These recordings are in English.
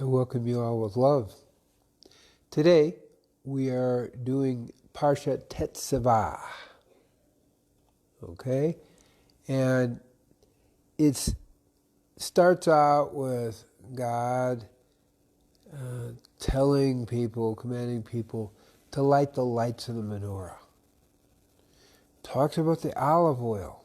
I welcome you all with love. Today, we are doing Parsha Tetzaveh. Okay? And it starts out with God telling people, commanding people to light the lights of the menorah. Talks about the olive oil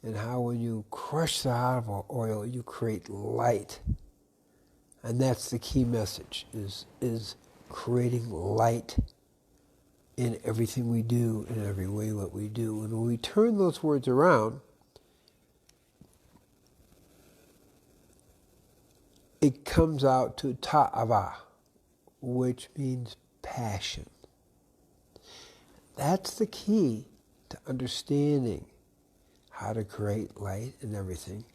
and how when you crush the olive oil, you create light. And that's the key message, is creating light in everything we do, in every way what we do. And when we turn those words around, it comes out to ta'ava, which means passion. That's the key to understanding how to create light and everything.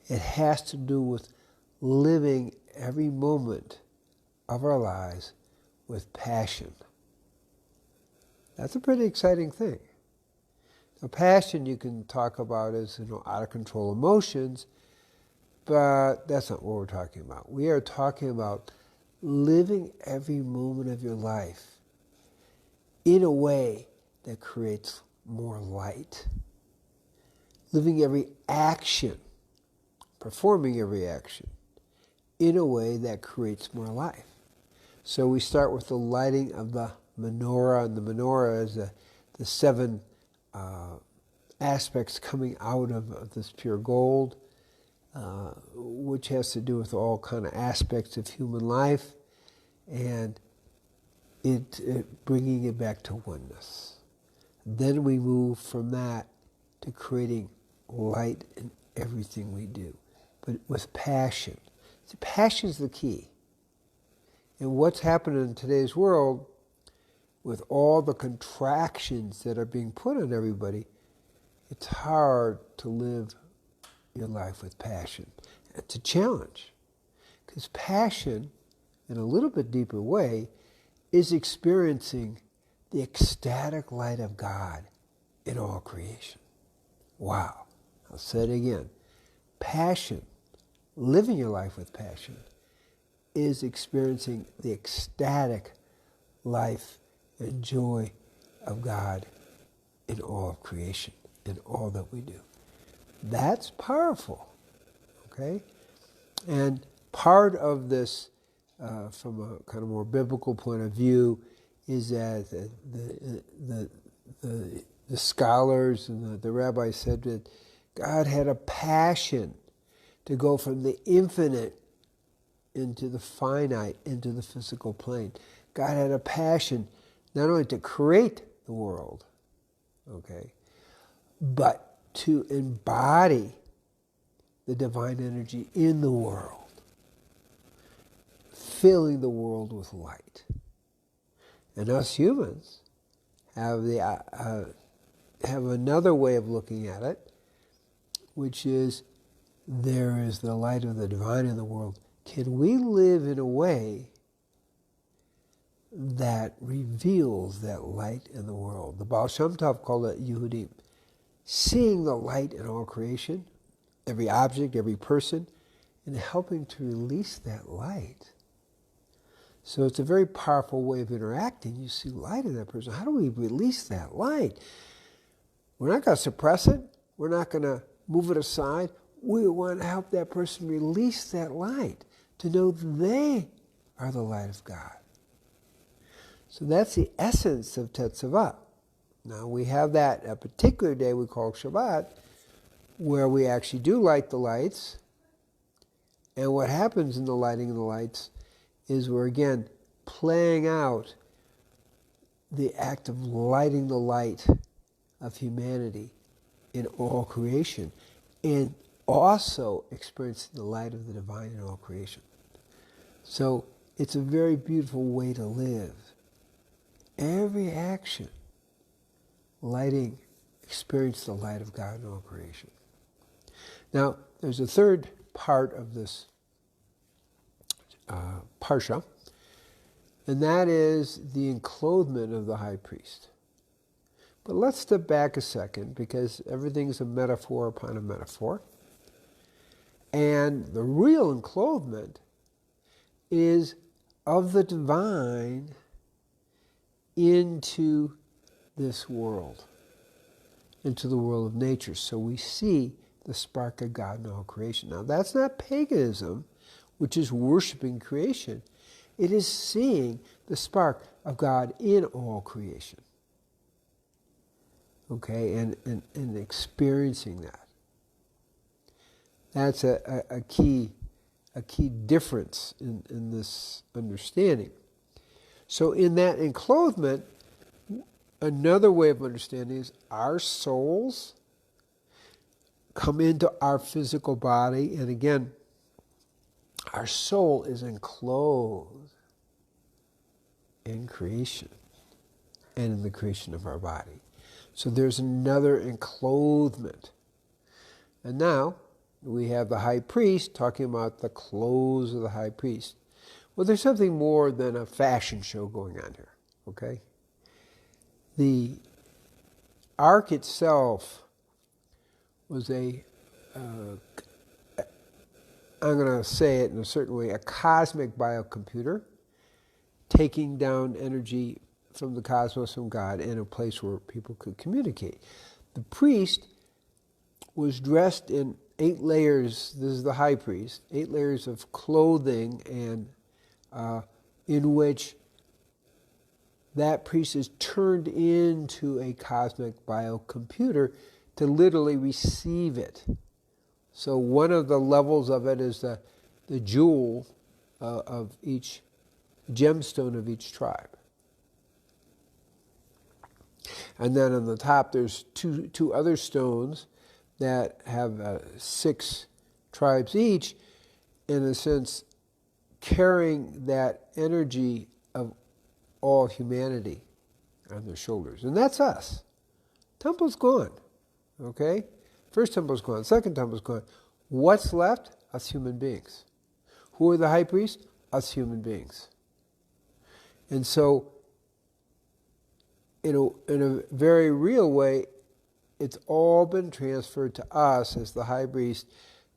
It has to do with living every moment of our lives with passion. That's a pretty exciting thing. Now, passion you can talk about as out of control emotions, but that's not what we're talking about. We are talking about living every moment of your life in a way that creates more light. Living every action, performing every action in a way that creates more life. So we start with the lighting of the menorah, and the menorah is the seven aspects coming out of this pure gold, which has to do with all kind of aspects of human life, and it bringing it back to oneness. Then we move from that to creating light in everything we do, but with passion. See, passion is the key. And what's happening in today's world, with all the contractions that are being put on everybody, it's hard to live your life with passion. It's a challenge. Because passion, in a little bit deeper way, is experiencing the ecstatic light of God in all creation. Wow. I'll say it again. Passion, living your life with passion, is experiencing the ecstatic life and joy of God in all of creation, in all that we do. That's powerful, okay? And part of this, from a kind of more biblical point of view, is that the scholars and the rabbis said that God had a passion to go from the infinite into the finite, into the physical plane. God had a passion not only to create the world, okay, but to embody the divine energy in the world, filling the world with light. And us humans have another way of looking at it, which is there is the light of the divine in the world. Can we live in a way that reveals that light in the world? The Baal Shem Tov called it Yehudim. Seeing the light in all creation, every object, every person, and helping to release that light. So it's a very powerful way of interacting. You see light in that person. How do we release that light? We're not going to suppress it. We're not going to move it aside. We want to help that person release that light, to know they are the light of God. So that's the essence of Tetzaveh. Now we have that a particular day we call Shabbat, where we actually do light the lights. And what happens in the lighting of the lights is we're again playing out the act of lighting the light of humanity in all creation, and also experiencing the light of the divine in all creation. So it's a very beautiful way to live. Every action, lighting, experience the light of God in all creation. Now, there's a third part of this Parsha, and that is the enclothement of the high priest. But let's step back a second, because everything's a metaphor upon a metaphor. And the real enclothement is of the divine into this world, into the world of nature. So we see the spark of God in all creation. Now that's not paganism, which is worshiping creation. It is seeing the spark of God in all creation. Okay, and experiencing that. That's a key difference in this understanding. So in that enclothement, another way of understanding is our souls come into our physical body, and again, our soul is enclosed in creation and in the creation of our body. So there's another enclothement. And now we have the high priest talking about the clothes of the high priest. Well, there's something more than a fashion show going on here, okay? The ark itself was I'm going to say it in a certain way, a cosmic biocomputer, taking down energy from the cosmos, from God, in a place where people could communicate. The priest was dressed in 8 layers, this is the high priest, 8 layers of clothing, and in which that priest is turned into a cosmic biocomputer to literally receive it. So one of the levels of it is the jewel of each gemstone of each tribe. And then on the top there's two other stones that have 6 tribes each, in a sense carrying that energy of all humanity on their shoulders. And that's us. Temple's gone. Okay? First temple's gone. Second temple's gone. What's left? Us human beings. Who are the high priests? Us human beings. And so, in a very real way, it's all been transferred to us as the high priest,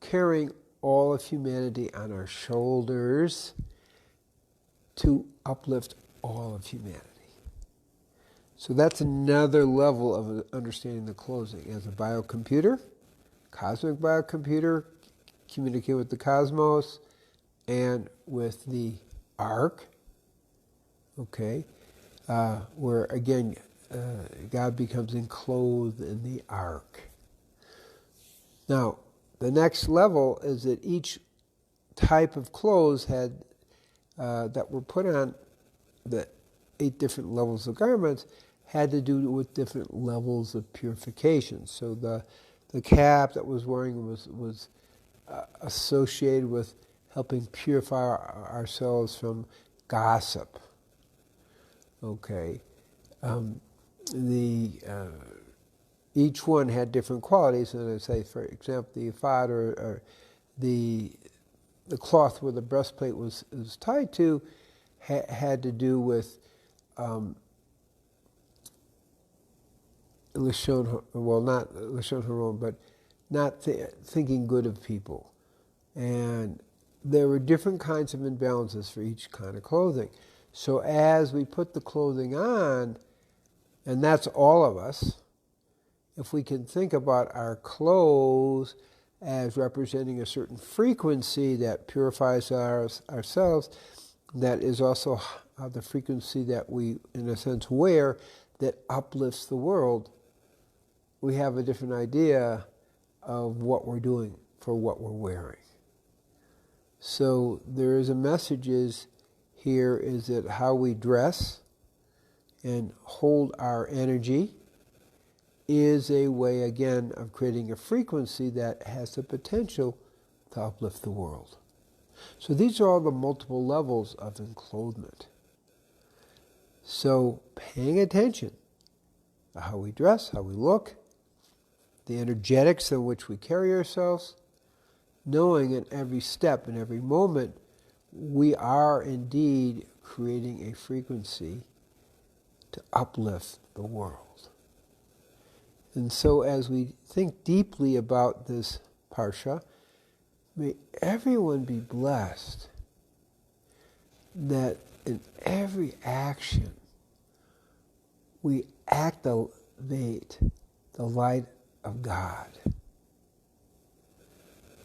carrying all of humanity on our shoulders to uplift all of humanity. So that's another level of understanding the clothing. As a biocomputer, cosmic biocomputer, communicate with the cosmos and with the ark, okay, where again, God becomes enclosed in the ark. Now, the next level is that each type of clothes had that were put on the 8 different levels of garments had to do with different levels of purification. So the cap that was wearing was associated with helping purify ourselves from gossip. Okay, each one had different qualities, and I say, for example, the ephod or the cloth where the breastplate was tied to had to do with Lashon, well, not Lashon Haron, but not thinking good of people. And there were different kinds of imbalances for each kind of clothing. So as we put the clothing on, and that's all of us, if we can think about our clothes as representing a certain frequency that purifies ourselves, that is also the frequency that we, in a sense, wear, that uplifts the world, we have a different idea of what we're doing for what we're wearing. So there is a message here is that how we dress and hold our energy is a way, again, of creating a frequency that has the potential to uplift the world. So these are all the multiple levels of enclothement. So paying attention to how we dress, how we look, the energetics in which we carry ourselves, knowing in every step, in every moment, we are indeed creating a frequency to uplift the world. And so as we think deeply about this Parsha, may everyone be blessed that in every action we activate the light of God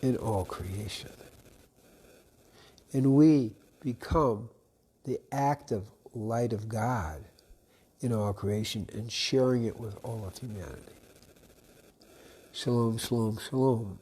in all creation. And we become the active light of God in all creation and sharing it with all of humanity. Shalom, shalom, shalom.